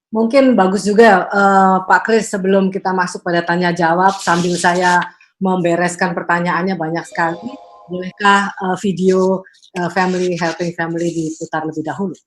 Mungkin bagus juga, Pak Kris, sebelum kita masuk pada tanya jawab sambil saya membereskan pertanyaannya banyak sekali, bolehkah, video, Family Helping Family diputar lebih dahulu?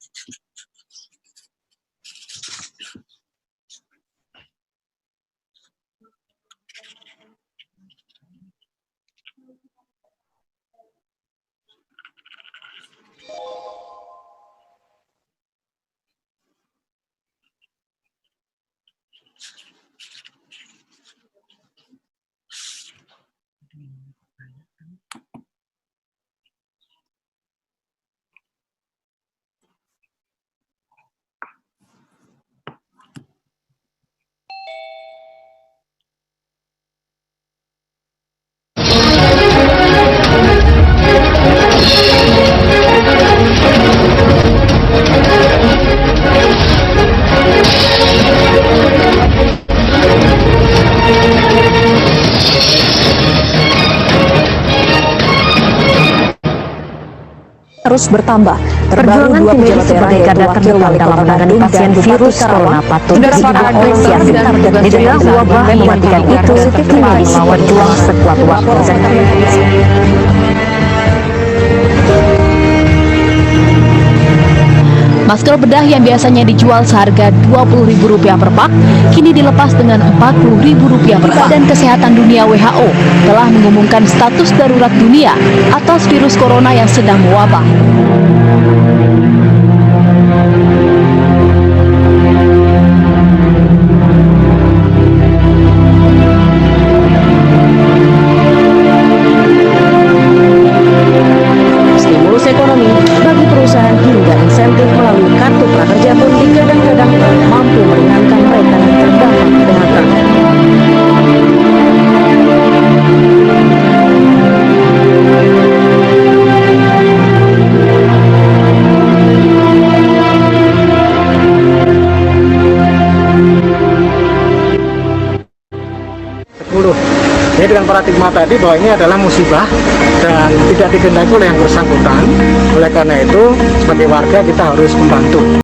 Terus bertambah. Perjuangan tim medis sebagai garda terdepan dalam menangani pasien virus corona patut diapresiasi. Diberilah wabah mematikan itu, tim medis berjuang sekuat waktu. Masker bedah yang biasanya dijual seharga Rp20.000 per pak, kini dilepas dengan Rp40.000 per pak. Badan Kesehatan Dunia WHO telah mengumumkan status darurat dunia atas virus corona yang sedang mewabah. Stimulus ekonomi bagi perusahaan hingga insentif melalui kartu prakerja pun digadang-gadang mampu meringankan mereka yang terdampak PHK. Ini dengan paradigma tadi bahwa ini adalah musibah dan tidak dikendaki oleh yang bersangkutan. Oleh karena itu, sebagai warga kita harus membantu.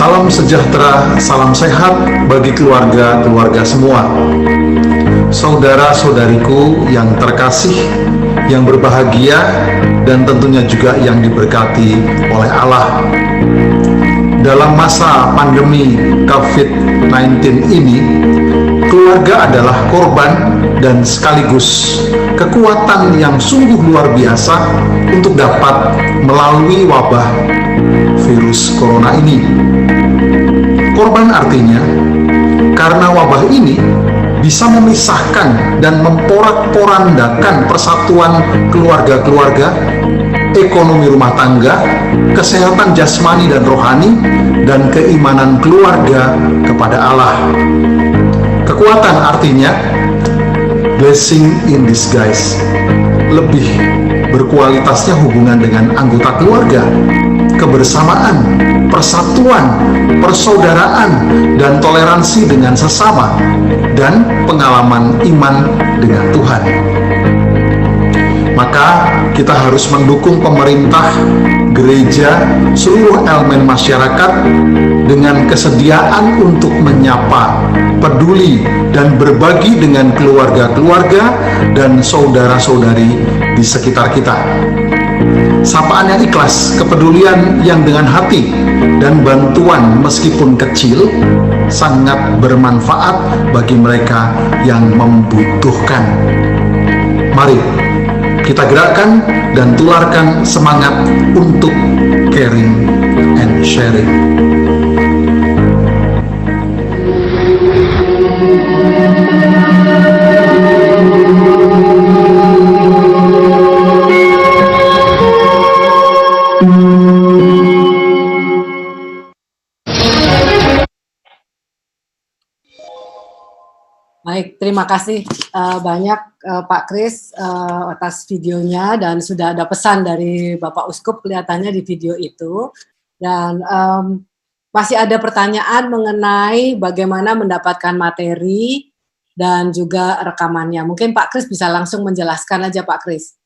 Salam sejahtera, salam sehat bagi keluarga-keluarga semua. Saudara-saudariku yang terkasih, yang berbahagia, dan tentunya juga yang diberkati oleh Allah. Dalam masa pandemi COVID-19 ini, keluarga adalah korban dan sekaligus kekuatan yang sungguh luar biasa untuk dapat melalui wabah virus corona ini. Korban artinya karena wabah ini bisa memisahkan dan memporak-porandakan persatuan keluarga-keluarga, ekonomi rumah tangga, kesehatan jasmani dan rohani, dan keimanan keluarga kepada Allah. Kekuatan artinya blessing in disguise, lebih berkualitasnya hubungan dengan anggota keluarga, kebersamaan, persatuan, persaudaraan, dan toleransi dengan sesama, dan pengalaman iman dengan Tuhan. Maka kita harus mendukung pemerintah, gereja, seluruh elemen masyarakat dengan kesediaan untuk menyapa, peduli, dan berbagi dengan keluarga-keluarga dan saudara-saudari di sekitar kita. sapaan yang ikhlas, kepedulian yang dengan hati, dan bantuan meskipun kecil sangat bermanfaat bagi mereka yang membutuhkan. Mari kita gerakkan dan tularkan semangat untuk caring and sharing. Baik, terima kasih banyak Pak Kris atas videonya, dan sudah ada pesan dari Bapak Uskup kelihatannya di video itu. Dan masih ada pertanyaan mengenai bagaimana mendapatkan materi dan juga rekamannya. Mungkin Pak Kris bisa langsung menjelaskan aja, Pak Kris.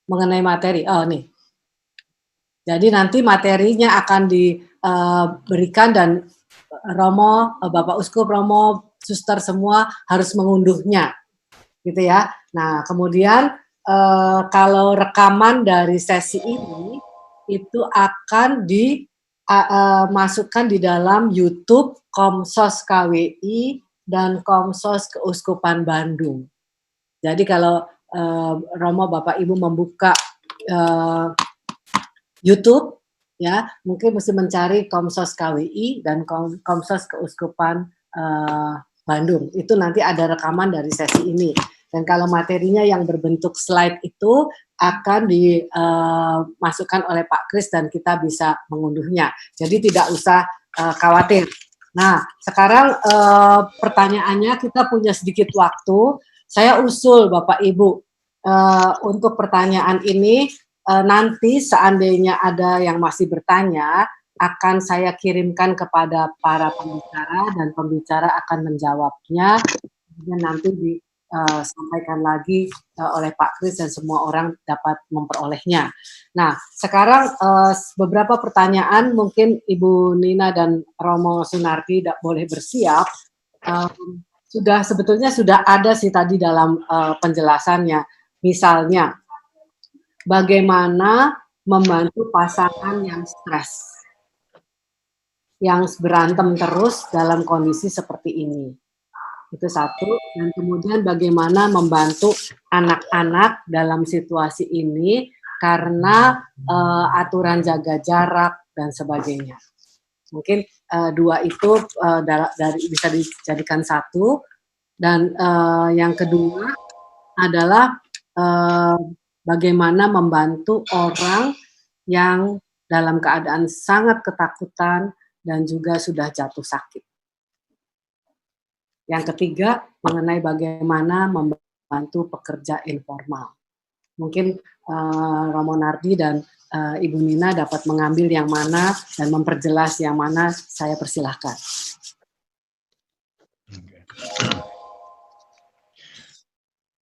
Mengenai materi, oh nih. Jadi nanti materinya akan diberikan dan Romo, Bapak Uskup, Romo, Suster semua harus mengunduhnya, gitu ya. Nah, kemudian kalau rekaman dari sesi ini itu akan dimasukkan di dalam YouTube Komsos KWI dan Komsos Keuskupan Bandung. Jadi kalau Romo, Bapak, Ibu membuka YouTube, ya mungkin mesti mencari Komsos KWI dan Komsos Keuskupan Bandung. Itu nanti ada rekaman dari sesi ini. Dan kalau materinya yang berbentuk slide itu akan dimasukkan oleh Pak Kris dan kita bisa mengunduhnya. Jadi tidak usah khawatir. Nah, sekarang pertanyaannya, kita punya sedikit waktu. Saya usul Bapak Ibu untuk pertanyaan ini. Nanti seandainya ada yang masih bertanya, akan saya kirimkan kepada para pembicara dan pembicara akan menjawabnya. Kemudian nanti disampaikan lagi oleh Pak Kris dan semua orang dapat memperolehnya. Nah, sekarang beberapa pertanyaan mungkin Ibu Nina dan Romo Sunardi boleh bersiap. Sebetulnya sudah ada sih tadi dalam penjelasannya. Misalnya, bagaimana membantu pasangan yang stres, yang berantem terus dalam kondisi seperti ini. Itu satu. Dan kemudian bagaimana membantu anak-anak dalam situasi ini karena aturan jaga jarak dan sebagainya. Mungkin dua itu bisa dijadikan satu. Dan yang kedua adalah bagaimana membantu orang yang dalam keadaan sangat ketakutan dan juga sudah jatuh sakit. Yang ketiga, mengenai bagaimana membantu pekerja informal. Mungkin Romo Nardi dan Ibu Nina dapat mengambil yang mana dan memperjelas yang mana, saya persilahkan.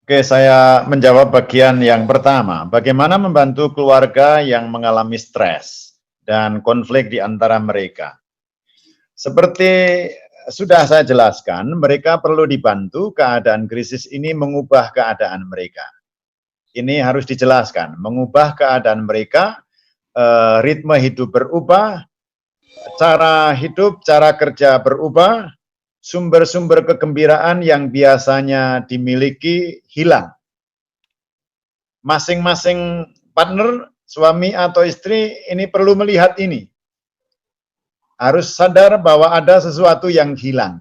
Oke, saya menjawab bagian yang pertama. Bagaimana membantu keluarga yang mengalami stres dan konflik di antara mereka. Seperti sudah saya jelaskan, mereka perlu dibantu keadaan krisis ini mengubah keadaan mereka. Ini harus dijelaskan, mengubah keadaan mereka, ritme hidup berubah, cara hidup, cara kerja berubah, sumber-sumber kegembiraan yang biasanya dimiliki hilang. Masing-masing partner, suami atau istri ini perlu melihat ini. Harus sadar bahwa ada sesuatu yang hilang.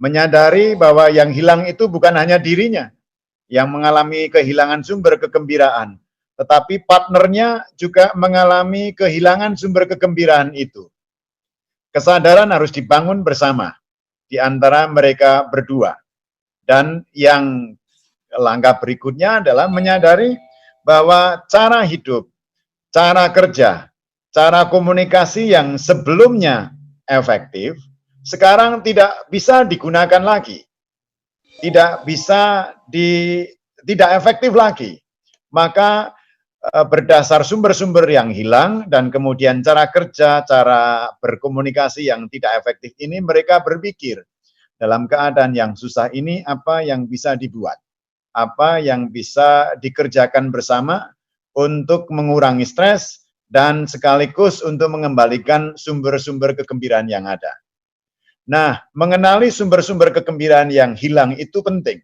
Menyadari bahwa yang hilang itu bukan hanya dirinya yang mengalami kehilangan sumber kegembiraan, tetapi partnernya juga mengalami kehilangan sumber kegembiraan itu. Kesadaran harus dibangun bersama di antara mereka berdua. Dan yang langkah berikutnya adalah menyadari bahwa cara hidup, cara kerja, cara komunikasi yang sebelumnya efektif, sekarang tidak bisa digunakan lagi. Tidak efektif lagi. Maka berdasar sumber-sumber yang hilang dan kemudian cara kerja, cara berkomunikasi yang tidak efektif ini, mereka berpikir dalam keadaan yang susah ini apa yang bisa dibuat. apa yang bisa dikerjakan bersama untuk mengurangi stres dan sekaligus untuk mengembalikan sumber-sumber kegembiraan yang ada. Nah, mengenali sumber-sumber kegembiraan yang hilang itu penting.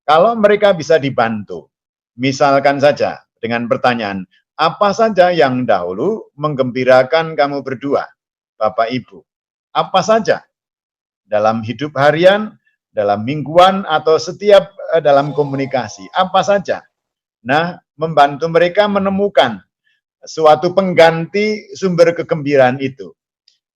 Kalau mereka bisa dibantu, misalkan saja dengan pertanyaan, apa saja yang dahulu menggembirakan kamu berdua, Bapak Ibu? Apa saja? Dalam hidup harian, dalam mingguan, atau setiap dalam komunikasi, apa saja? Nah, membantu mereka menemukan suatu pengganti sumber kegembiraan itu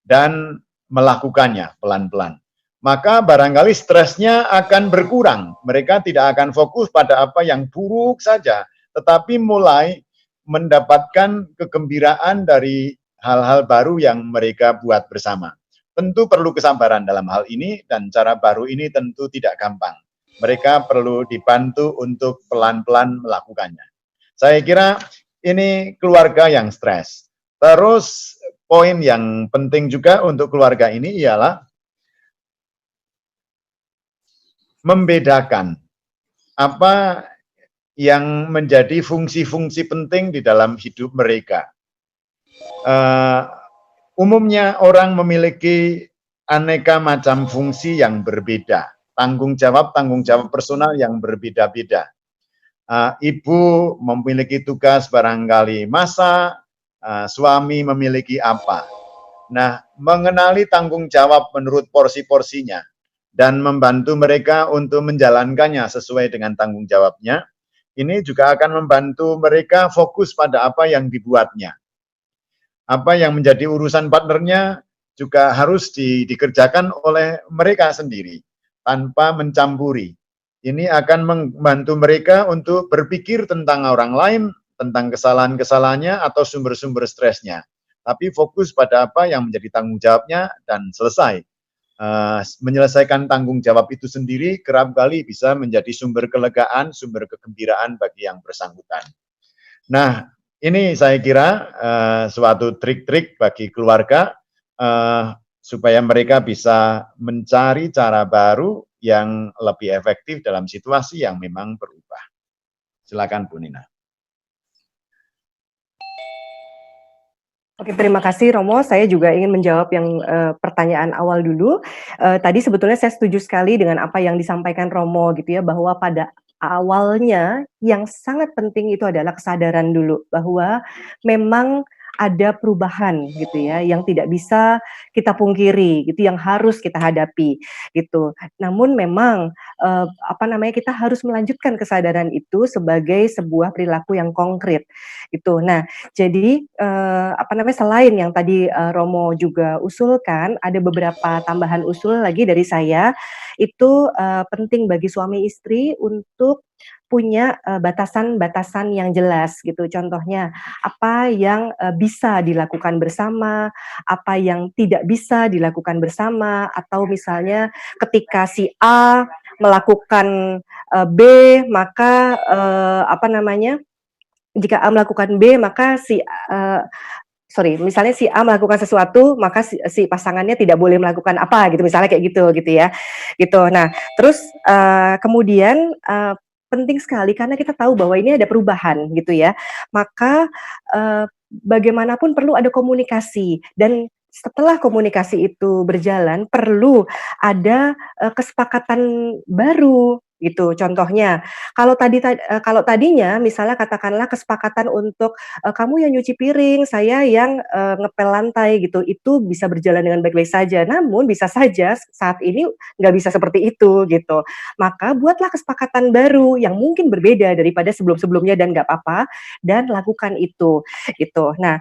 dan melakukannya pelan-pelan. Maka barangkali stresnya akan berkurang. Mereka tidak akan fokus pada apa yang buruk saja, tetapi mulai mendapatkan kegembiraan dari hal-hal baru yang mereka buat bersama. Tentu perlu kesabaran dalam hal ini, dan cara baru ini tentu tidak gampang. Mereka perlu dibantu untuk pelan-pelan melakukannya. Saya kira ini keluarga yang stres. Terus poin yang penting juga untuk keluarga ini ialah membedakan apa yang menjadi fungsi-fungsi penting di dalam hidup mereka. Umumnya orang memiliki aneka macam fungsi yang berbeda, tanggung jawab personal yang berbeda-beda. Ibu memiliki tugas barangkali masak, suami memiliki apa. Nah, mengenali tanggung jawab menurut porsi-porsinya dan membantu mereka untuk menjalankannya sesuai dengan tanggung jawabnya, ini juga akan membantu mereka fokus pada apa yang dibuatnya. Apa yang menjadi urusan partnernya juga harus dikerjakan oleh mereka sendiri, tanpa mencampuri. Ini akan membantu mereka untuk berpikir tentang orang lain, tentang kesalahan-kesalahannya atau sumber-sumber stresnya. Tapi fokus pada apa yang menjadi tanggung jawabnya dan selesai. Menyelesaikan tanggung jawab itu sendiri kerap kali bisa menjadi sumber kelegaan, sumber kegembiraan bagi yang bersangkutan. Nah, ini saya kira suatu trik-trik bagi keluarga supaya mereka bisa mencari cara baru yang lebih efektif dalam situasi yang memang berubah. Silakan Bu Nina. Oke, terima kasih Romo. Saya juga ingin menjawab yang pertanyaan awal dulu. Tadi sebetulnya saya setuju sekali dengan apa yang disampaikan Romo gitu ya, bahwa pada awalnya yang sangat penting itu adalah kesadaran dulu bahwa memang ada perubahan gitu ya yang tidak bisa kita pungkiri gitu, yang harus kita hadapi gitu. Namun memang kita harus melanjutkan kesadaran itu sebagai sebuah perilaku yang konkret gitu. Nah, jadi selain yang tadi Romo juga usulkan, ada beberapa tambahan usul lagi dari saya. Itu penting bagi suami istri untuk punya batasan-batasan yang jelas gitu. Contohnya apa yang bisa dilakukan bersama, apa yang tidak bisa dilakukan bersama, atau misalnya ketika si A melakukan B, maka jika A melakukan B, maka misalnya si A melakukan sesuatu, maka si pasangannya tidak boleh melakukan apa gitu, misalnya kayak gitu ya, gitu. Nah, terus kemudian penting sekali karena kita tahu bahwa ini ada perubahan gitu ya, maka bagaimanapun perlu ada komunikasi, dan setelah komunikasi itu berjalan perlu ada kesepakatan baru gitu. Contohnya, kalau tadinya misalnya katakanlah kesepakatan untuk kamu yang nyuci piring, saya yang ngepel lantai gitu, itu bisa berjalan dengan baik-baik saja. Namun bisa saja saat ini nggak bisa seperti itu gitu. Maka buatlah kesepakatan baru yang mungkin berbeda daripada sebelum-sebelumnya, dan nggak apa-apa, dan lakukan itu gitu. Nah,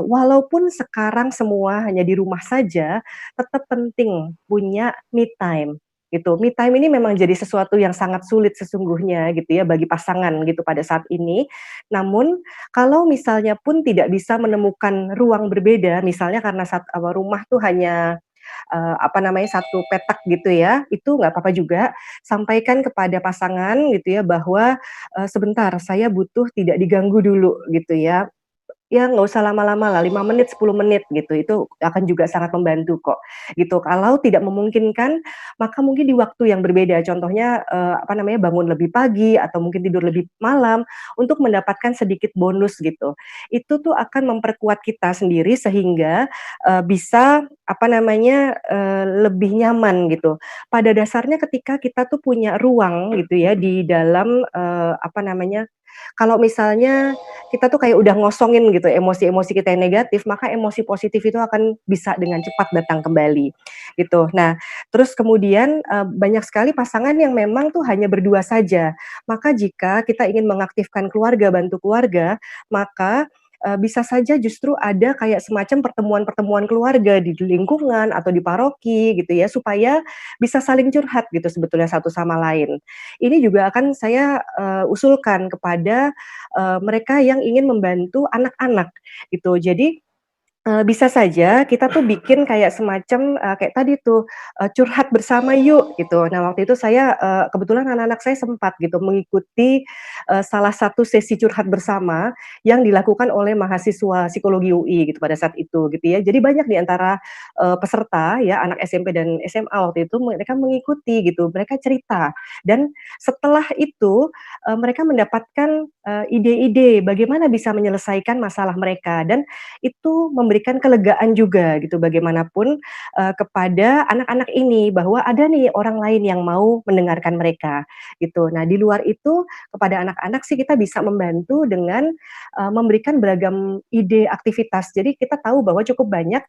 walaupun sekarang semua hanya di rumah saja, tetap penting punya me time gitu. Me time ini memang jadi sesuatu yang sangat sulit sesungguhnya gitu ya bagi pasangan gitu pada saat ini. Namun kalau misalnya pun tidak bisa menemukan ruang berbeda, misalnya karena rumah tuh hanya satu petak gitu ya, itu nggak apa-apa juga. Sampaikan kepada pasangan gitu ya bahwa sebentar, saya butuh tidak diganggu dulu gitu ya. ya nggak usah lama-lama lah, 5 menit, 10 menit gitu, itu akan juga sangat membantu kok, gitu. Kalau tidak memungkinkan, maka mungkin di waktu yang berbeda, contohnya, apa namanya, bangun lebih pagi atau mungkin tidur lebih malam untuk mendapatkan sedikit bonus gitu. Itu tuh akan memperkuat kita sendiri sehingga, bisa, apa namanya, lebih nyaman gitu. Pada dasarnya ketika kita tuh punya ruang gitu ya di dalam, apa namanya, kalau misalnya kita tuh kayak udah ngosongin gitu emosi-emosi kita yang negatif, maka emosi positif itu akan bisa dengan cepat datang kembali, gitu. Nah, terus kemudian, banyak sekali pasangan yang memang tuh hanya berdua saja. Maka jika kita ingin mengaktifkan keluarga, bantu keluarga, maka, bisa saja justru ada kayak semacam pertemuan-pertemuan keluarga di lingkungan atau di paroki gitu ya, supaya bisa saling curhat gitu sebetulnya satu sama lain. Ini juga akan saya, usulkan kepada mereka yang ingin membantu anak-anak gitu. Jadi, bisa saja kita tuh bikin kayak semacam, kayak tadi tuh, curhat bersama yuk gitu. Nah waktu itu saya, kebetulan anak-anak saya sempat gitu mengikuti, salah satu sesi curhat bersama yang dilakukan oleh mahasiswa psikologi UI gitu pada saat itu gitu ya. Jadi banyak di antara, peserta ya anak SMP dan SMA waktu itu mereka mengikuti gitu, mereka cerita dan setelah itu, mereka mendapatkan, ide-ide bagaimana bisa menyelesaikan masalah mereka dan itu memberikan kelegaan juga gitu bagaimanapun, kepada anak-anak ini bahwa ada nih orang lain yang mau mendengarkan mereka, gitu. Nah di luar itu kepada anak-anak sih kita bisa membantu dengan, memberikan beragam ide aktivitas. Jadi kita tahu bahwa cukup banyak,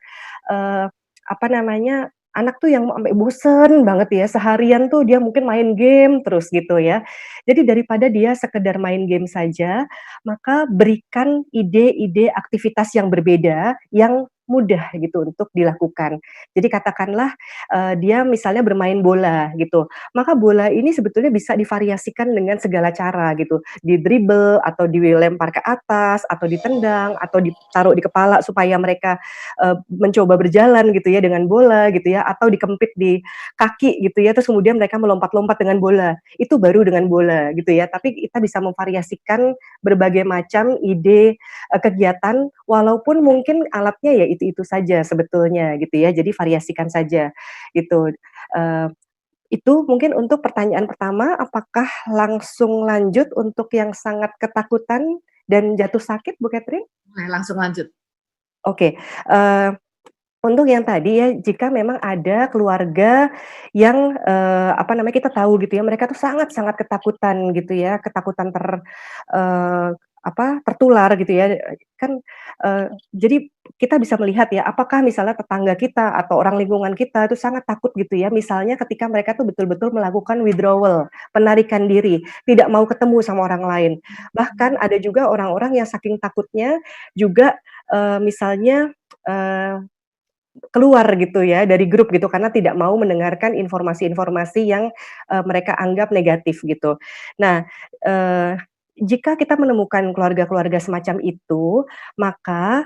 eee, apa namanya, anak tuh yang sampai bosen banget ya, seharian tuh dia mungkin main game terus gitu ya. Jadi daripada dia sekedar main game saja, maka berikan ide-ide aktivitas yang berbeda, yang mudah gitu untuk dilakukan. Jadi katakanlah, dia misalnya bermain bola gitu, maka bola ini sebetulnya bisa divariasikan dengan segala cara gitu, di-dribble atau dilempar ke atas, atau ditendang, atau ditaruh di kepala supaya mereka, mencoba berjalan gitu ya dengan bola gitu ya, atau dikempit di kaki gitu ya, terus kemudian mereka melompat-lompat dengan bola, itu baru dengan bola gitu ya. Tapi kita bisa memvariasikan berbagai macam ide, kegiatan walaupun mungkin alatnya ya itu-itu saja sebetulnya gitu ya, jadi variasikan saja gitu. Eee, itu mungkin untuk pertanyaan pertama, apakah langsung lanjut untuk yang sangat ketakutan dan jatuh sakit, Bu Catherine? Boleh langsung lanjut. Oke, untuk yang tadi ya, jika memang ada keluarga yang, apa namanya, kita tahu gitu ya, mereka tuh sangat-sangat ketakutan gitu ya, ketakutan tertular gitu ya, kan, jadi kita bisa melihat ya, apakah misalnya tetangga kita atau orang lingkungan kita itu sangat takut gitu ya, misalnya ketika mereka tuh betul-betul melakukan withdrawal, penarikan diri, tidak mau ketemu sama orang lain. Bahkan ada juga orang-orang yang saking takutnya juga, misalnya, eee keluar gitu ya dari grup gitu karena tidak mau mendengarkan informasi-informasi yang, mereka anggap negatif gitu. Nah, eee, jika kita menemukan keluarga-keluarga semacam itu, maka,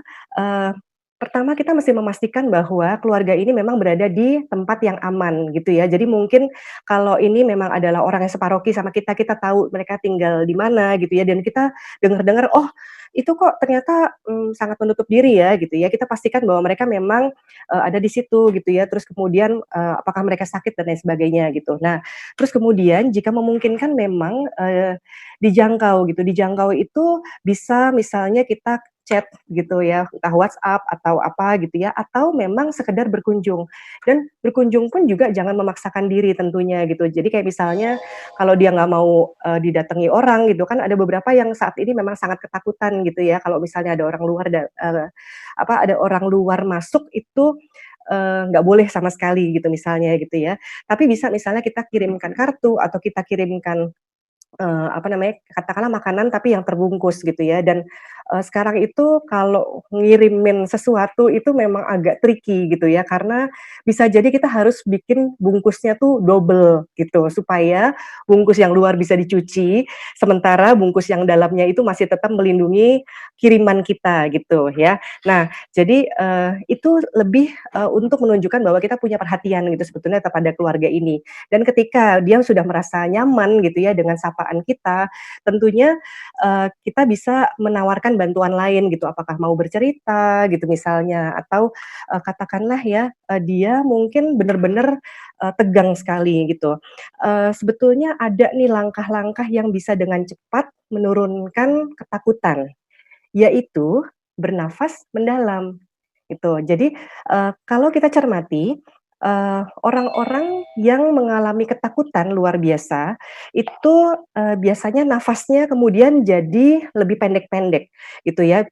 pertama kita mesti memastikan bahwa keluarga ini memang berada di tempat yang aman gitu ya. Jadi mungkin kalau ini memang adalah orang yang separoki sama kita, kita tahu mereka tinggal di mana gitu ya dan kita dengar-dengar, "Oh itu kok ternyata, sangat menutup diri ya," gitu ya. Kita pastikan bahwa mereka memang, ada di situ gitu ya, terus kemudian, apakah mereka sakit dan lain sebagainya gitu. Nah, terus kemudian jika memungkinkan memang, dijangkau gitu, dijangkau itu bisa misalnya kita chat gitu ya, entah WhatsApp atau apa gitu ya, atau memang sekedar berkunjung. Dan berkunjung pun juga jangan memaksakan diri tentunya gitu. Jadi kayak misalnya kalau dia nggak mau, didatangi orang gitu kan ada beberapa yang saat ini memang sangat ketakutan gitu ya, kalau misalnya ada orang luar ada orang luar masuk itu, nggak boleh sama sekali gitu misalnya gitu ya. Tapi bisa misalnya kita kirimkan kartu atau kita kirimkan apa namanya, katakanlah makanan tapi yang terbungkus gitu ya dan, sekarang itu kalau ngirimin sesuatu itu memang agak tricky gitu ya karena bisa jadi kita harus bikin bungkusnya tuh double gitu supaya bungkus yang luar bisa dicuci, sementara bungkus yang dalamnya itu masih tetap melindungi kiriman kita gitu ya. Nah jadi, itu lebih, untuk menunjukkan bahwa kita punya perhatian gitu sebetulnya kepada keluarga ini dan ketika dia sudah merasa nyaman gitu ya dengan sapaan keterbukaan kita, tentunya kita bisa menawarkan bantuan lain gitu, apakah mau bercerita gitu misalnya, atau katakanlah ya, dia mungkin benar-benar tegang sekali gitu. Sebetulnya ada nih langkah-langkah yang bisa dengan cepat menurunkan ketakutan, yaitu bernafas mendalam, gitu. Jadi, kalau kita cermati, orang-orang yang mengalami ketakutan luar biasa, itu, biasanya nafasnya kemudian jadi lebih pendek-pendek, gitu ya.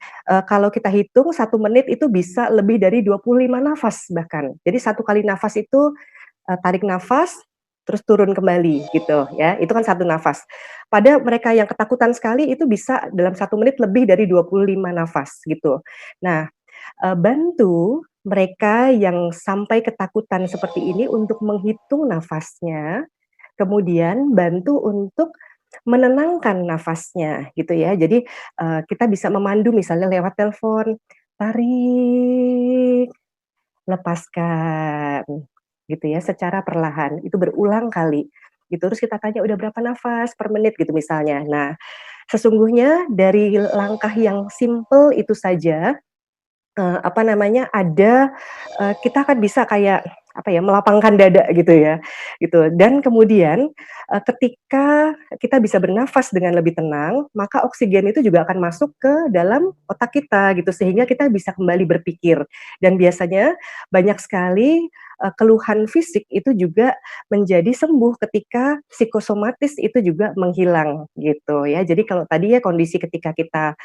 Kalau kita hitung 1 menit itu bisa lebih dari 25 nafas bahkan. Jadi 1 kali nafas itu, tarik nafas, terus turun kembali gitu ya, itu kan 1 nafas. Pada mereka yang ketakutan sekali itu bisa dalam 1 menit lebih dari 25 nafas gitu. Nah, bantu mereka yang sampai ketakutan seperti ini untuk menghitung nafasnya, kemudian bantu untuk menenangkan nafasnya gitu ya. Jadi, kita bisa memandu misalnya lewat telepon, tarik, lepaskan, gitu ya, secara perlahan, itu berulang kali, gitu. Terus kita tanya, "Udah berapa nafas per menit?" Gitu misalnya. Nah, sesungguhnya dari langkah yang simpel itu saja, apa namanya, kita kan bisa kayak, apa ya, melapangkan dada gitu ya, gitu. Dan kemudian, ketika kita bisa bernafas dengan lebih tenang, maka oksigen itu juga akan masuk ke dalam otak kita gitu, sehingga kita bisa kembali berpikir. Dan biasanya banyak sekali, keluhan fisik itu juga menjadi sembuh ketika psikosomatis itu juga menghilang gitu ya. Jadi kalau tadi ya kondisi ketika kita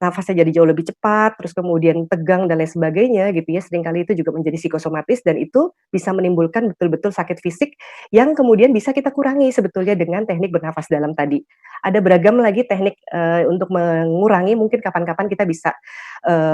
nafasnya jadi jauh lebih cepat, terus kemudian tegang dan lain sebagainya gitu ya, seringkali itu juga menjadi psikosomatis dan itu bisa menimbulkan betul-betul sakit fisik yang kemudian bisa kita kurangi sebetulnya dengan teknik bernafas dalam tadi. Ada beragam lagi teknik, untuk mengurangi, mungkin kapan-kapan kita bisa,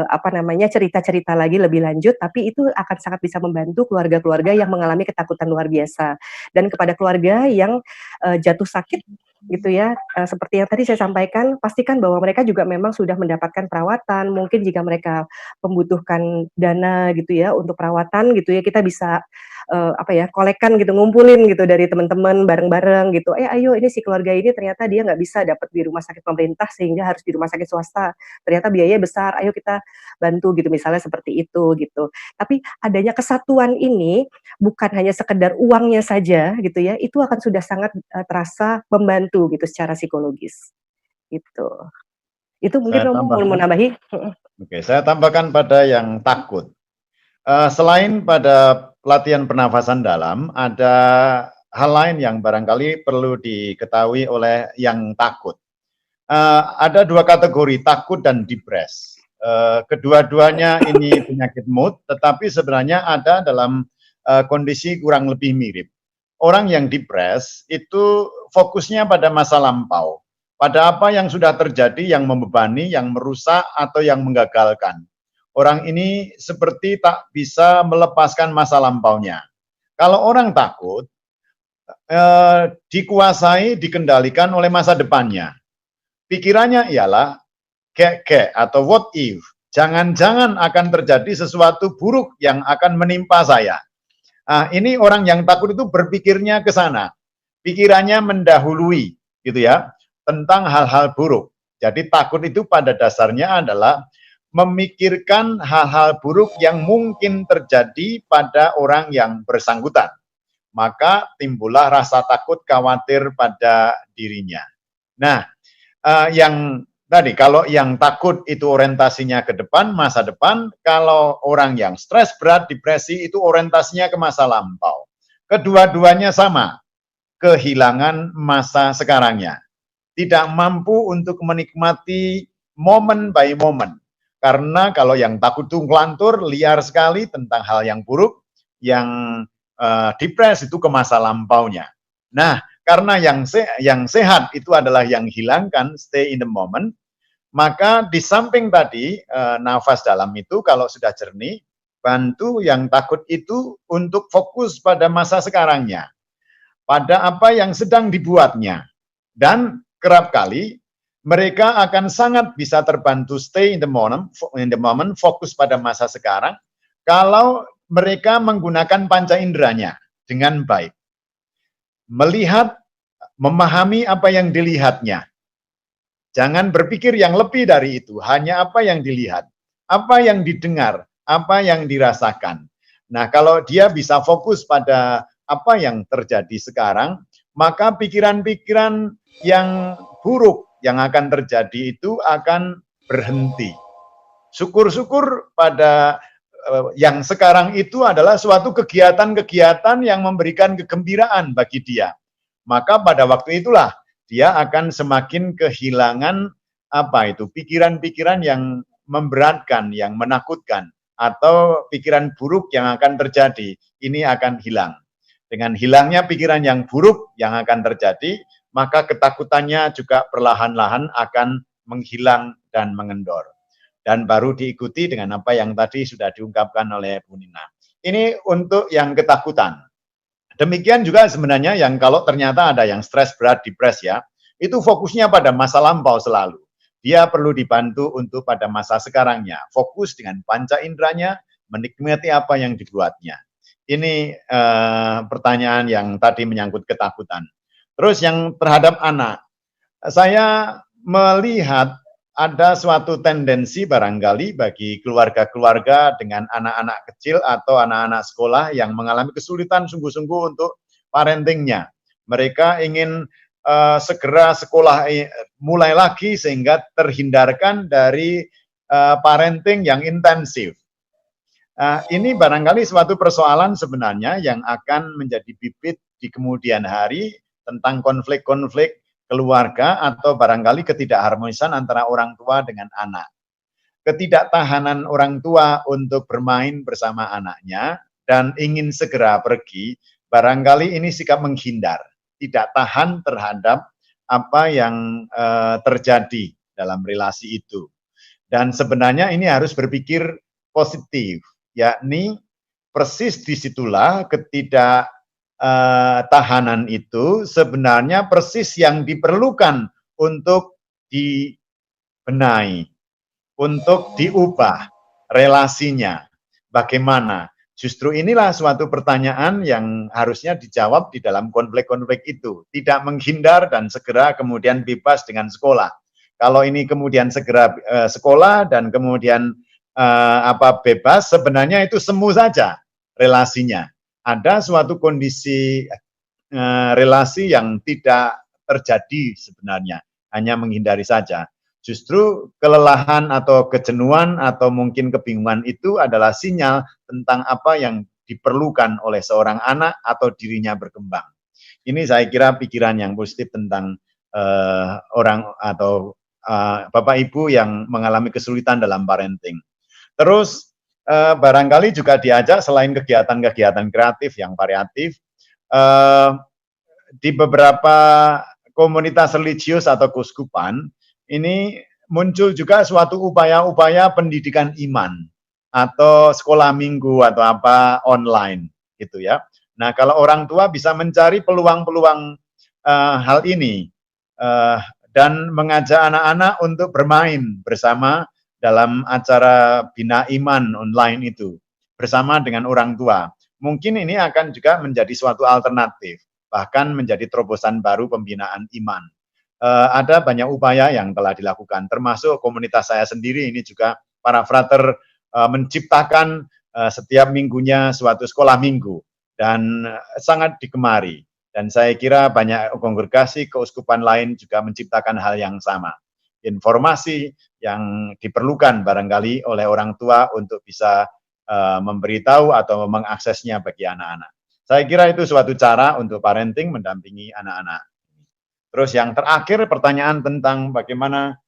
apa namanya, cerita-cerita lagi lebih lanjut, tapi itu akan sangat bisa membantu keluarga-keluarga yang mengalami ketakutan luar biasa. Dan kepada keluarga yang, jatuh sakit gitu ya, seperti yang tadi saya sampaikan, pastikan bahwa mereka juga memang sudah mendapatkan perawatan, mungkin jika mereka membutuhkan dana gitu ya untuk perawatan gitu ya, kita bisa, apa ya, kolekkan gitu, ngumpulin gitu dari teman-teman bareng-bareng gitu, ayo ini si keluarga ini ternyata dia nggak bisa dapat di rumah sakit pemerintah sehingga harus di rumah sakit swasta, ternyata biayanya besar, ayo kita bantu," gitu misalnya seperti itu gitu. Tapi adanya kesatuan ini bukan hanya sekedar uangnya saja gitu ya, itu akan sudah sangat, terasa membantu gitu secara psikologis, gitu. Itu mungkin Saya Romo mau tambahkan, nambahi? Mhm. oke, saya tambahkan pada yang takut. Selain pada pelatihan pernafasan dalam, ada hal lain yang barangkali perlu diketahui oleh yang takut. Ada 2 kategori, takut dan depres. Kedua-duanya ini penyakit mood, tetapi sebenarnya ada dalam kondisi kurang lebih mirip. Orang yang depres itu fokusnya pada masa lampau, pada apa yang sudah terjadi, yang membebani, yang merusak, atau yang menggagalkan. Orang ini seperti tak bisa melepaskan masa lampaunya. Kalau orang takut, dikuasai, dikendalikan oleh masa depannya. Pikirannya ialah kayak atau what if, jangan-jangan akan terjadi sesuatu buruk yang akan menimpa saya. Nah, ini orang yang takut itu berpikirnya ke sana. Pikirannya mendahului gitu ya, tentang hal-hal buruk. Jadi takut itu pada dasarnya adalah memikirkan hal-hal buruk yang mungkin terjadi pada orang yang bersangkutan. Maka timbullah rasa takut, khawatir pada dirinya. Nah, yang tadi, kalau yang takut itu orientasinya ke depan, masa depan. Kalau orang yang stres berat, depresi, itu orientasinya ke masa lampau. Kedua-duanya sama, kehilangan masa sekarangnya. Tidak mampu untuk menikmati momen by momen. Karena kalau yang takut itu ngelantur, liar sekali tentang hal yang buruk, yang depres itu ke masa lampaunya. Nah, karena yang sehat itu adalah yang hilangkan, stay in the moment, maka di samping tadi nafas dalam itu kalau sudah jernih, bantu yang takut itu untuk fokus pada masa sekarangnya, pada apa yang sedang dibuatnya. Dan kerap kali mereka akan sangat bisa terbantu stay in the moment, fokus pada masa sekarang, kalau mereka menggunakan panca inderanya dengan baik. Melihat memahami apa yang dilihatnya. Jangan berpikir yang lebih dari itu, hanya apa yang dilihat, apa yang didengar, apa yang dirasakan. Nah, kalau dia bisa fokus pada apa yang terjadi sekarang, maka pikiran-pikiran yang buruk yang akan terjadi itu akan berhenti. Syukur-syukur pada yang sekarang itu adalah suatu kegiatan-kegiatan yang memberikan kegembiraan bagi dia. Maka pada waktu itulah dia akan semakin kehilangan pikiran-pikiran yang memberatkan, yang menakutkan, atau pikiran buruk yang akan terjadi, ini akan hilang. Dengan hilangnya pikiran yang buruk yang akan terjadi, maka ketakutannya juga perlahan-lahan akan menghilang dan mengendor. Dan baru diikuti dengan apa yang tadi sudah diungkapkan oleh Bu Nina. Ini untuk yang ketakutan. Demikian juga sebenarnya yang kalau ternyata ada yang stres berat, depres ya, itu fokusnya pada masa lampau selalu. Dia perlu dibantu untuk pada masa sekarangnya, fokus dengan panca inderanya, menikmati apa yang dibuatnya. Ini pertanyaan yang tadi menyangkut ketakutan. Terus yang terhadap anak, saya melihat ada suatu tendensi barangkali bagi keluarga-keluarga dengan anak-anak kecil atau anak-anak sekolah yang mengalami kesulitan sungguh-sungguh untuk parentingnya. Mereka ingin segera sekolah mulai lagi sehingga terhindarkan dari parenting yang intensif. Ini barangkali suatu persoalan sebenarnya yang akan menjadi bibit di kemudian hari tentang konflik-konflik keluarga atau barangkali ketidakharmonisan antara orang tua dengan anak. Ketidaktahanan orang tua untuk bermain bersama anaknya dan ingin segera pergi, barangkali ini sikap menghindar, tidak tahan terhadap apa yang terjadi dalam relasi itu. Dan sebenarnya ini harus berpikir positif, yakni persis disitulah tahanan itu sebenarnya persis yang diperlukan untuk dibenahi, untuk diubah relasinya. Bagaimana? Justru inilah suatu pertanyaan yang harusnya dijawab di dalam konflik-konflik itu. Tidak menghindar dan segera kemudian bebas dengan sekolah. Kalau ini kemudian segera sekolah dan kemudian bebas, sebenarnya itu semu saja relasinya. Ada suatu kondisi relasi yang tidak terjadi sebenarnya, hanya menghindari saja. Justru kelelahan atau kejenuhan atau mungkin kebingungan itu adalah sinyal tentang apa yang diperlukan oleh seorang anak atau dirinya berkembang. Ini saya kira pikiran yang positif tentang orang atau Bapak Ibu yang mengalami kesulitan dalam parenting. Terus barangkali juga diajak selain kegiatan-kegiatan kreatif yang variatif, di beberapa komunitas religius atau keuskupan, ini muncul juga suatu upaya-upaya pendidikan iman, atau sekolah minggu atau apa online, gitu ya. Nah, kalau orang tua bisa mencari peluang-peluang hal ini, dan mengajak anak-anak untuk bermain bersama dalam acara Bina Iman online itu, bersama dengan orang tua. Mungkin ini akan juga menjadi suatu alternatif, bahkan menjadi terobosan baru pembinaan iman. Ada banyak upaya yang telah dilakukan, termasuk komunitas saya sendiri ini juga, para frater menciptakan setiap minggunya suatu sekolah minggu, dan sangat digemari. Dan saya kira banyak kongregasi keuskupan lain juga menciptakan hal yang sama. Informasi yang diperlukan barangkali oleh orang tua untuk bisa memberitahu atau mengaksesnya bagi anak-anak. Saya kira itu suatu cara untuk parenting mendampingi anak-anak. Terus yang terakhir pertanyaan tentang bagaimana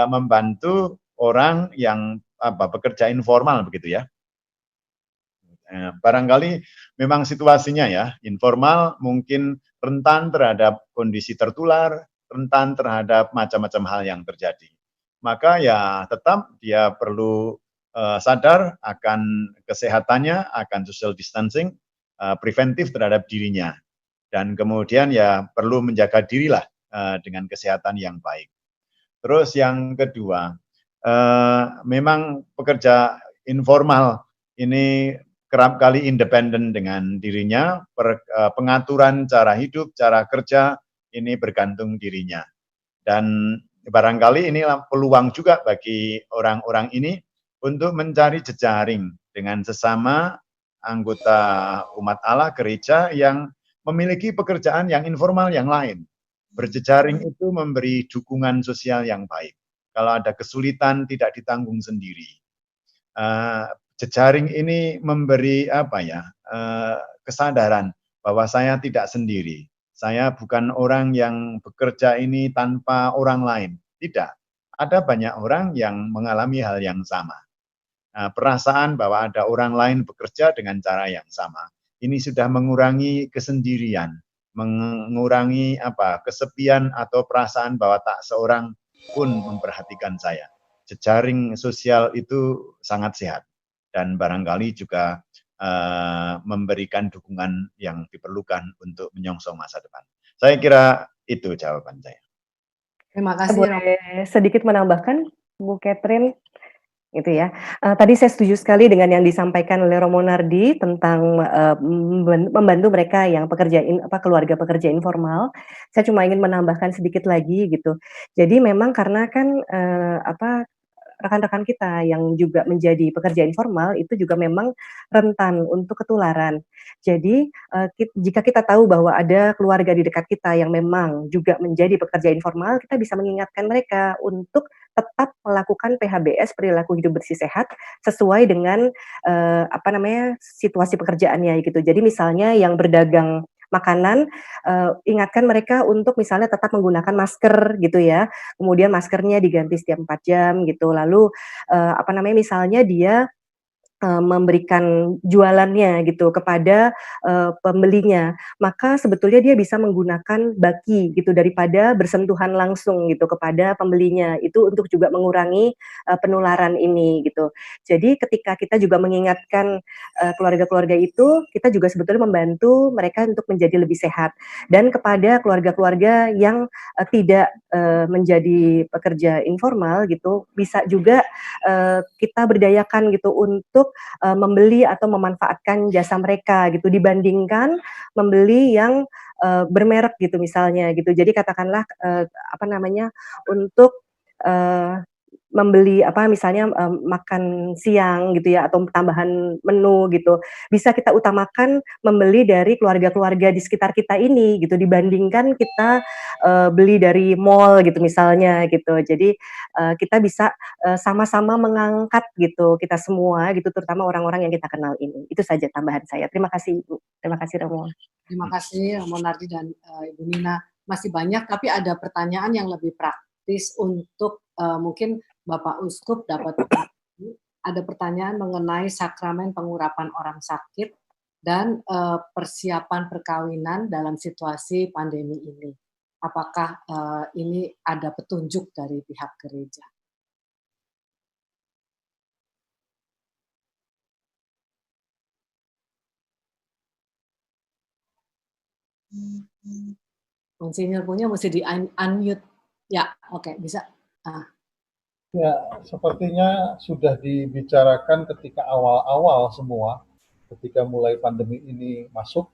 membantu orang yang bekerja informal begitu ya. Barangkali memang situasinya ya, informal mungkin rentan terhadap kondisi tertular, rentan terhadap macam-macam hal yang terjadi. Maka ya tetap dia perlu sadar akan kesehatannya, akan social distancing, preventif terhadap dirinya. Dan kemudian ya perlu menjaga dirilah dengan kesehatan yang baik. Terus yang kedua, memang pekerja informal ini kerap kali independen dengan dirinya, pengaturan cara hidup, cara kerja, ini bergantung dirinya. Dan barangkali inilah peluang juga bagi orang-orang ini untuk mencari jejaring dengan sesama anggota umat Allah gereja yang memiliki pekerjaan yang informal yang lain. Berjejaring itu memberi dukungan sosial yang baik. Kalau ada kesulitan tidak ditanggung sendiri. Jejaring ini memberi kesadaran bahwa saya tidak sendiri. Saya bukan orang yang bekerja ini tanpa orang lain. Tidak. Ada banyak orang yang mengalami hal yang sama. Perasaan bahwa ada orang lain bekerja dengan cara yang sama. Ini sudah mengurangi kesendirian, mengurangi kesepian atau perasaan bahwa tak seorang pun memperhatikan saya. Jejaring sosial itu sangat sehat dan barangkali juga memberikan dukungan yang diperlukan untuk menyongsong masa depan. Saya kira itu jawaban saya. Terima kasih. Boleh sedikit menambahkan, Bu Catherine? Gitu ya. Tadi saya setuju sekali dengan yang disampaikan oleh Romo Nardi tentang membantu mereka yang keluarga pekerja informal. Saya cuma ingin menambahkan sedikit lagi gitu. Jadi memang karena kan rekan-rekan kita yang juga menjadi pekerja informal itu juga memang rentan untuk ketularan. Jadi jika kita tahu bahwa ada keluarga di dekat kita yang memang juga menjadi pekerja informal, kita bisa mengingatkan mereka untuk tetap melakukan PHBS, perilaku hidup bersih sehat, sesuai dengan situasi pekerjaannya gitu. Jadi misalnya yang berdagang makanan, ingatkan mereka untuk misalnya tetap menggunakan masker gitu ya, kemudian maskernya diganti setiap 4 jam gitu, lalu misalnya dia memberikan jualannya gitu kepada pembelinya, maka sebetulnya dia bisa menggunakan baki gitu daripada bersentuhan langsung gitu kepada pembelinya, itu untuk juga mengurangi penularan ini gitu. Jadi ketika kita juga mengingatkan keluarga-keluarga itu, kita juga sebetulnya membantu mereka untuk menjadi lebih sehat. Dan kepada keluarga-keluarga yang tidak menjadi pekerja informal gitu, bisa juga kita berdayakan gitu untuk membeli atau memanfaatkan jasa mereka gitu dibandingkan membeli yang bermerek gitu misalnya gitu. Jadi katakanlah untuk membeli misalnya makan siang gitu ya atau tambahan menu gitu, bisa kita utamakan membeli dari keluarga-keluarga di sekitar kita ini gitu dibandingkan kita beli dari mall gitu misalnya gitu. Jadi kita bisa sama-sama mengangkat gitu kita semua gitu, terutama orang-orang yang kita kenal ini. Itu saja tambahan saya. Terima kasih Ibu. Terima kasih Romo. Terima kasih Romo Nardi dan Ibu Nina. Masih banyak tapi ada pertanyaan yang lebih praktis untuk mungkin Bapak Uskup dapat. Ada pertanyaan mengenai sakramen pengurapan orang sakit dan persiapan perkawinan dalam situasi pandemi ini. Apakah ini ada petunjuk dari pihak gereja? Monsinyur punya mesti di unmute. Ya, oke, bisa. Ya, sepertinya sudah dibicarakan ketika awal-awal semua, ketika mulai pandemi ini masuk,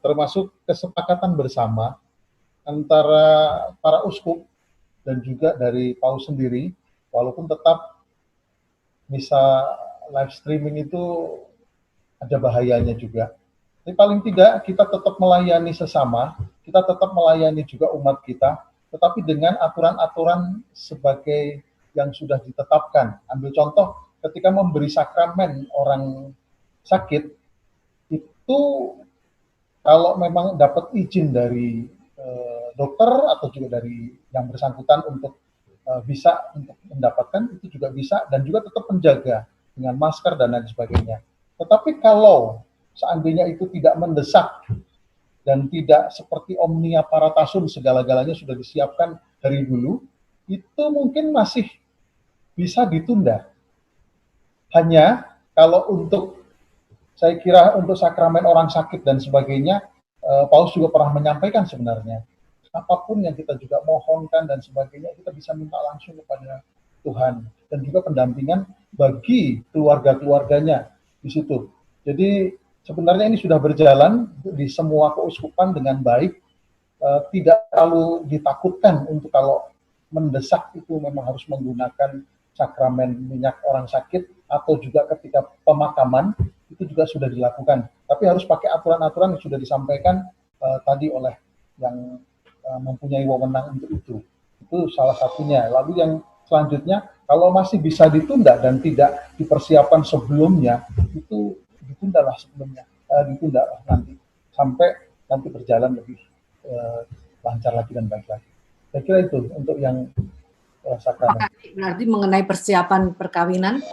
termasuk kesepakatan bersama antara para uskup dan juga dari Paus sendiri, walaupun tetap bisa live streaming itu ada bahayanya juga. Tapi paling tidak kita tetap melayani sesama, kita tetap melayani juga umat kita, tetapi dengan aturan-aturan sebagai yang sudah ditetapkan. Ambil contoh, ketika memberi sakramen orang sakit, itu kalau memang dapat izin dari dokter atau juga dari yang bersangkutan untuk bisa untuk mendapatkan, itu juga bisa, dan juga tetap menjaga dengan masker dan lain sebagainya. Tetapi kalau seandainya itu tidak mendesak, dan tidak seperti omnia paratasun segala-galanya sudah disiapkan dari dulu, itu mungkin masih bisa ditunda. Hanya kalau untuk, saya kira untuk sakramen orang sakit dan sebagainya, Paus juga pernah menyampaikan sebenarnya, apapun yang kita juga mohonkan dan sebagainya, kita bisa minta langsung kepada Tuhan. Dan juga pendampingan bagi keluarga-keluarganya di situ. Jadi sebenarnya ini sudah berjalan di semua keuskupan dengan baik, tidak terlalu ditakutkan untuk kalau mendesak itu memang harus menggunakan sakramen minyak orang sakit, atau juga ketika pemakaman itu juga sudah dilakukan. Tapi harus pakai aturan-aturan yang sudah disampaikan tadi oleh yang mempunyai wewenang untuk itu. Itu salah satunya. Lalu yang selanjutnya, kalau masih bisa ditunda dan tidak dipersiapkan sebelumnya, itu ditundalah sebelumnya, ditundalah nanti sampai nanti berjalan lebih lancar lagi dan baik lagi. Saya kira itu untuk yang sakramen. Berarti mengenai persiapan perkawinan?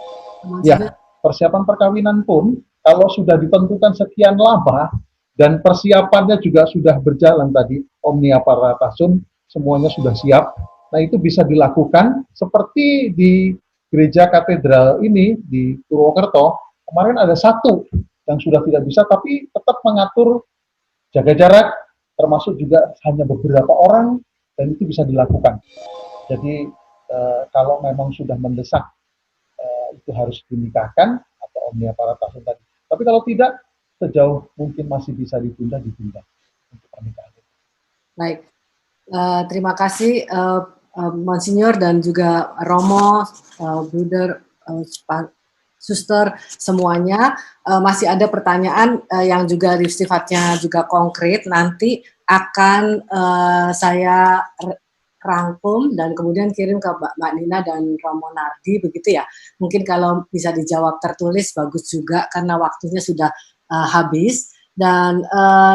Ya, persiapan perkawinan pun kalau sudah ditentukan sekian lama dan persiapannya juga sudah berjalan tadi, omnia paratasum, semuanya sudah siap. Nah, itu bisa dilakukan seperti di gereja katedral ini di Purwokerto. Kemarin ada satu yang sudah tidak bisa, tapi tetap mengatur jaga jarak, termasuk juga hanya beberapa orang, dan itu bisa dilakukan. Jadi kalau memang sudah mendesak itu harus dinikahkan atau omnia paratasum tadi. Tapi kalau tidak, sejauh mungkin masih bisa ditunda untuk pernikahan. Baik, terima kasih Monsinyur dan juga Romo, Bruder, Suster, semuanya. Masih ada pertanyaan yang juga sifatnya juga konkret, nanti akan saya rangkum dan kemudian kirim ke Mbak Nina dan Romo Nardi, begitu ya. Mungkin kalau bisa dijawab tertulis bagus juga karena waktunya sudah habis. Dan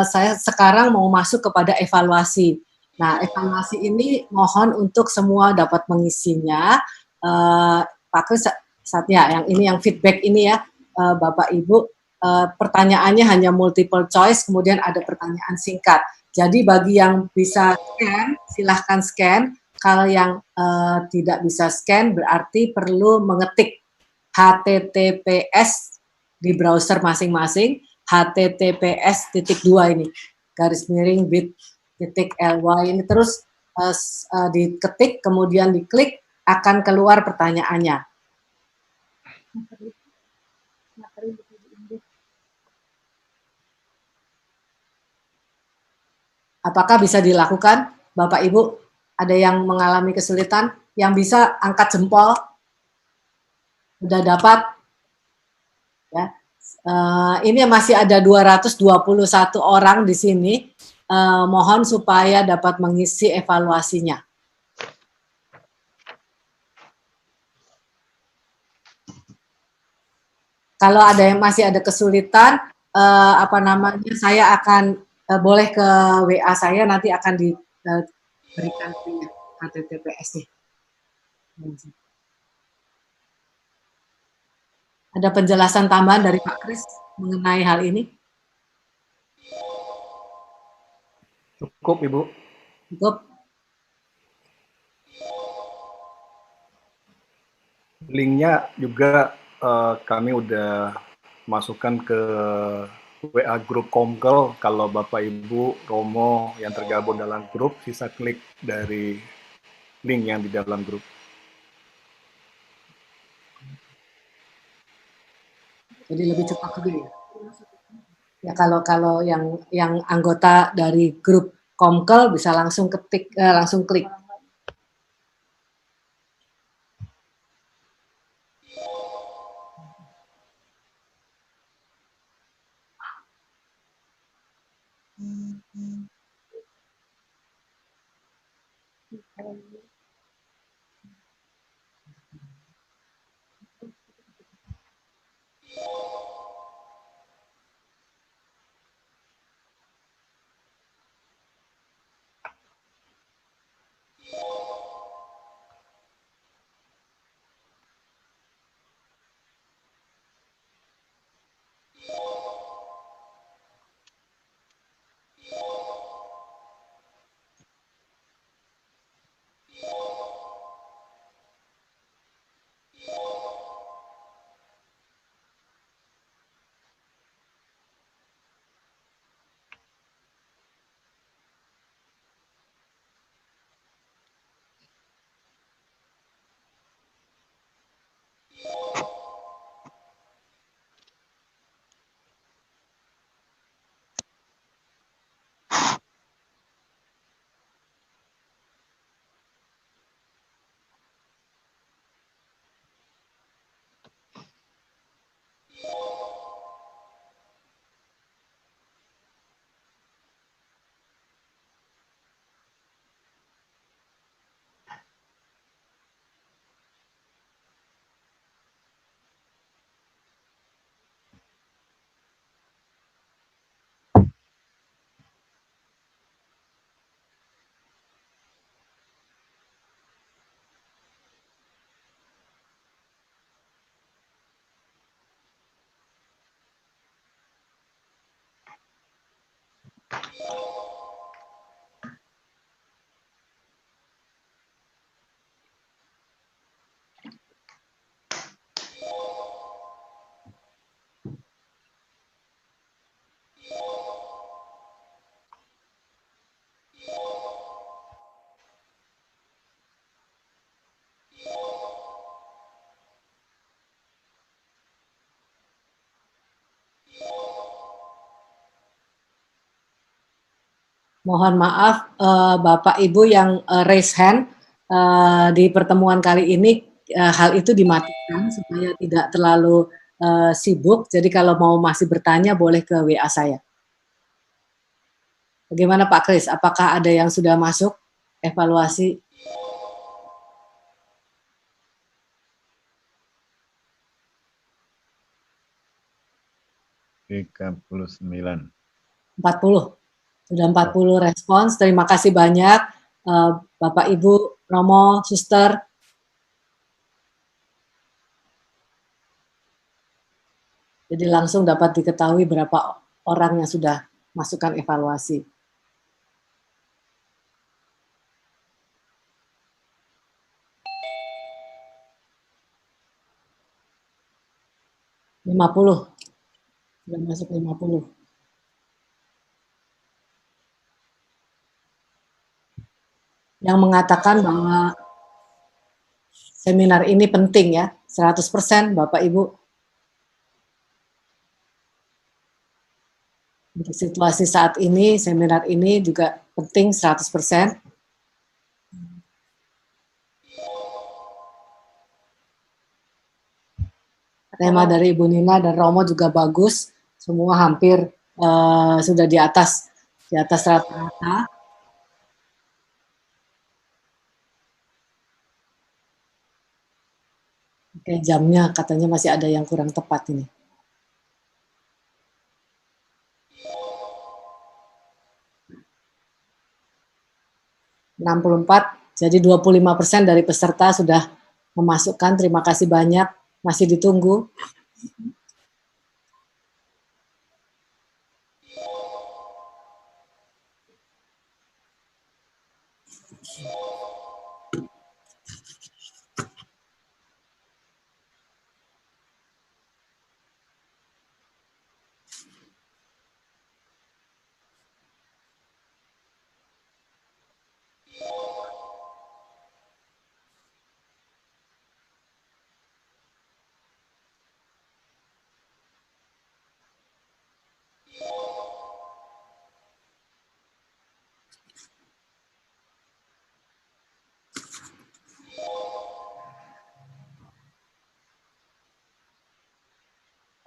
saya sekarang mau masuk kepada evaluasi. Nah, evaluasi ini mohon untuk semua dapat mengisinya. Pak Kris, saatnya yang ini, yang feedback ini ya, Bapak Ibu. Pertanyaannya hanya multiple choice, kemudian ada pertanyaan singkat. Jadi bagi yang bisa scan, silahkan scan. Kalau yang tidak bisa scan, berarti perlu mengetik HTTPS di browser masing-masing, https:// ini, garis miring bit.ly ini, terus diketik, kemudian diklik, akan keluar pertanyaannya. Apakah bisa dilakukan, Bapak Ibu? Ada yang mengalami kesulitan? Yang bisa angkat jempol? Sudah dapat? Ya. Ini masih ada 221 orang di sini. Mohon supaya dapat mengisi evaluasinya. Kalau ada yang masih ada kesulitan, saya akan boleh ke WA saya, nanti akan diberikan HTTPS-nya. Ada penjelasan tambahan dari Pak Kris mengenai hal ini? Cukup, Ibu. Cukup. Linknya juga kami udah masukkan ke WA grup Komkel. Kalau Bapak Ibu Romo yang tergabung dalam grup bisa klik dari link yang di dalam grup. Jadi lebih cepat juga ya. Ya kalau yang anggota dari grup Komkel bisa langsung ketik, langsung klik. Mohon maaf, Bapak Ibu yang raise hand di pertemuan kali ini, hal itu dimatikan supaya tidak terlalu sibuk. Jadi kalau mau masih bertanya boleh ke WA saya. Bagaimana Pak Kris? Apakah ada yang sudah masuk evaluasi? Tiga 39. 40. Sudah 40 respons. Terima kasih banyak Bapak Ibu, Romo, Suster. Jadi langsung dapat diketahui berapa orang yang sudah masukkan evaluasi. Sudah masuk 50. Yang mengatakan bahwa seminar ini penting ya, 100% Bapak Ibu. Untuk situasi saat ini, seminar ini juga penting 100%. Tema dari Ibu Nina dan Romo juga bagus, semua hampir sudah di atas rata-rata. Oke, jamnya katanya masih ada yang kurang tepat ini. Jadi 25% dari peserta sudah memasukkan. Terima kasih banyak. Masih ditunggu.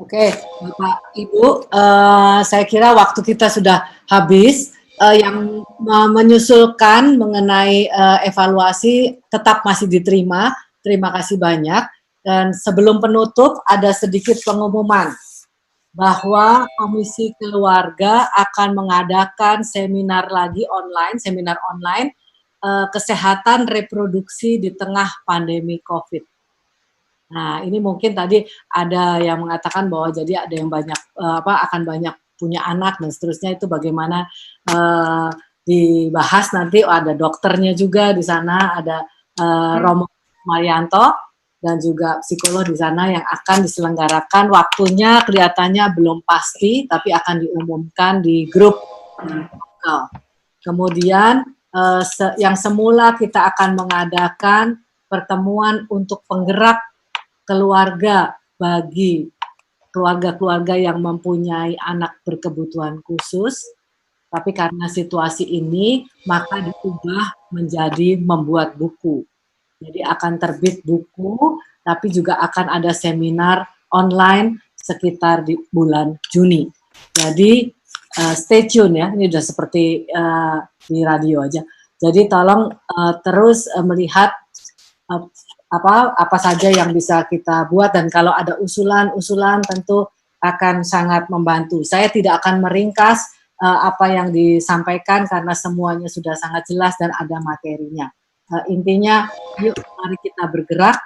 Oke, Bapak Ibu, saya kira waktu kita sudah habis. Yang menyusulkan mengenai evaluasi tetap masih diterima. Terima kasih banyak. Dan sebelum penutup ada sedikit pengumuman bahwa Komisi Keluarga akan mengadakan seminar online kesehatan reproduksi di tengah pandemi COVID. Nah, ini mungkin tadi ada yang mengatakan bahwa jadi ada yang banyak akan banyak punya anak dan seterusnya, itu bagaimana dibahas nanti. Ada dokternya juga di sana, ada Romo Marianto dan juga psikolog di sana yang akan diselenggarakan. Waktunya kelihatannya belum pasti, tapi akan diumumkan di grup. Kemudian yang semula kita akan mengadakan pertemuan untuk penggerak keluarga bagi keluarga-keluarga yang mempunyai anak berkebutuhan khusus, tapi karena situasi ini maka diubah menjadi membuat buku. Jadi akan terbit buku, tapi juga akan ada seminar online sekitar di bulan Juni. Jadi stay tune ya, ini udah seperti di radio aja. Jadi tolong terus melihat apa saja yang bisa kita buat, dan kalau ada usulan tentu akan sangat membantu. Saya tidak akan meringkas apa yang disampaikan karena semuanya sudah sangat jelas dan ada materinya. Intinya, yuk mari kita bergerak,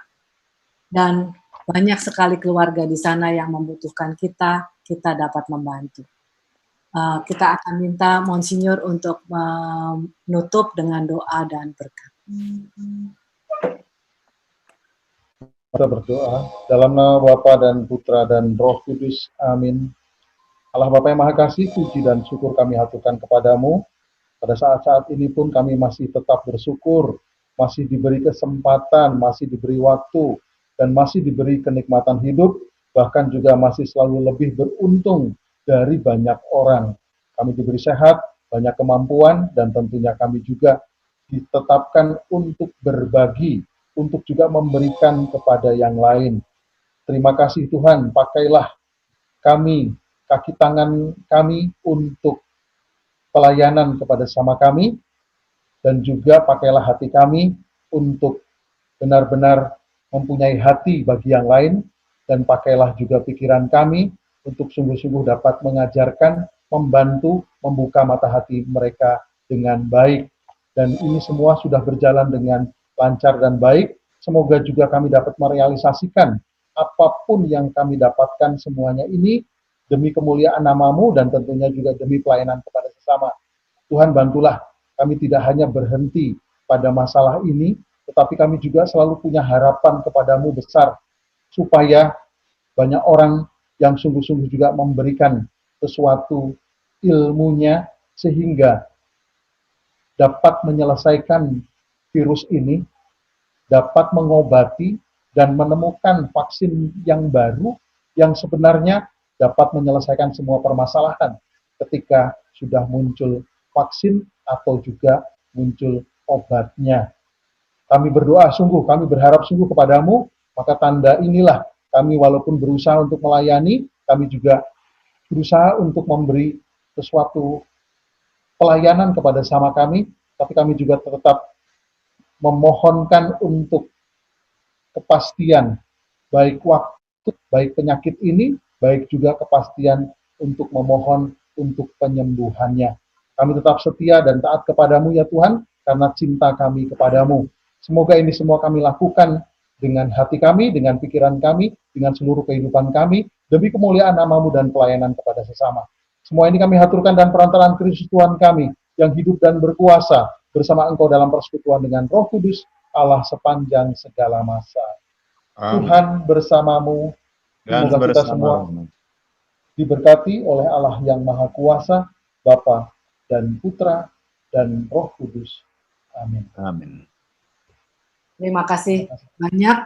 dan banyak sekali keluarga di sana yang membutuhkan kita dapat membantu. Kita akan minta Monsinyur untuk menutup dengan doa dan berkat. Kita berdoa dalam nama Bapa dan Putra dan Roh Kudus. Amin. Allah Bapa yang Maha Kasih, puji dan syukur kami haturkan kepadamu. Pada saat-saat ini pun kami masih tetap bersyukur, masih diberi kesempatan, masih diberi waktu, dan masih diberi kenikmatan hidup, bahkan juga masih selalu lebih beruntung dari banyak orang. Kami diberi sehat, banyak kemampuan, dan tentunya kami juga ditetapkan untuk berbagi, untuk juga memberikan kepada yang lain. Terima kasih Tuhan, pakailah kami, kaki tangan kami untuk pelayanan kepada sama kami, dan juga pakailah hati kami untuk benar-benar mempunyai hati bagi yang lain, dan pakailah juga pikiran kami untuk sungguh-sungguh dapat mengajarkan, membantu, membuka mata hati mereka dengan baik. Dan ini semua sudah berjalan dengan lancar dan baik. Semoga juga kami dapat merealisasikan apapun yang kami dapatkan semuanya ini demi kemuliaan namamu dan tentunya juga demi pelayanan kepada sesama. Tuhan bantulah kami tidak hanya berhenti pada masalah ini, tetapi kami juga selalu punya harapan kepadamu besar, supaya banyak orang yang sungguh-sungguh juga memberikan sesuatu ilmunya, sehingga dapat menyelesaikan virus ini, dapat mengobati dan menemukan vaksin yang baru yang sebenarnya dapat menyelesaikan semua permasalahan ketika sudah muncul vaksin atau juga muncul obatnya. Kami berdoa sungguh, kami berharap sungguh kepadamu, maka tanda inilah kami walaupun berusaha untuk melayani, kami juga berusaha untuk memberi sesuatu pelayanan kepada sama kami, tapi kami juga tetap memohonkan untuk kepastian, baik waktu, baik penyakit ini, baik juga kepastian untuk memohon untuk penyembuhannya. Kami tetap setia dan taat kepadamu ya Tuhan, karena cinta kami kepadamu. Semoga ini semua kami lakukan dengan hati kami, dengan pikiran kami, dengan seluruh kehidupan kami, demi kemuliaan namamu dan pelayanan kepada sesama. Semua ini kami haturkan dan perantaraan Kristus Tuhan kami, yang hidup dan berkuasa bersama Engkau dalam persekutuan dengan Roh Kudus, Allah sepanjang segala masa. Amin. Tuhan bersamamu, Dan semoga kita semua bersama diberkati oleh Allah yang Maha Kuasa, Bapa dan Putra dan Roh Kudus. Amin. Amin. Terima kasih banyak.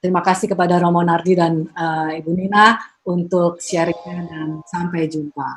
Terima kasih kepada Romo Nardi dan Ibu Nina untuk sharingnya dan sampai jumpa.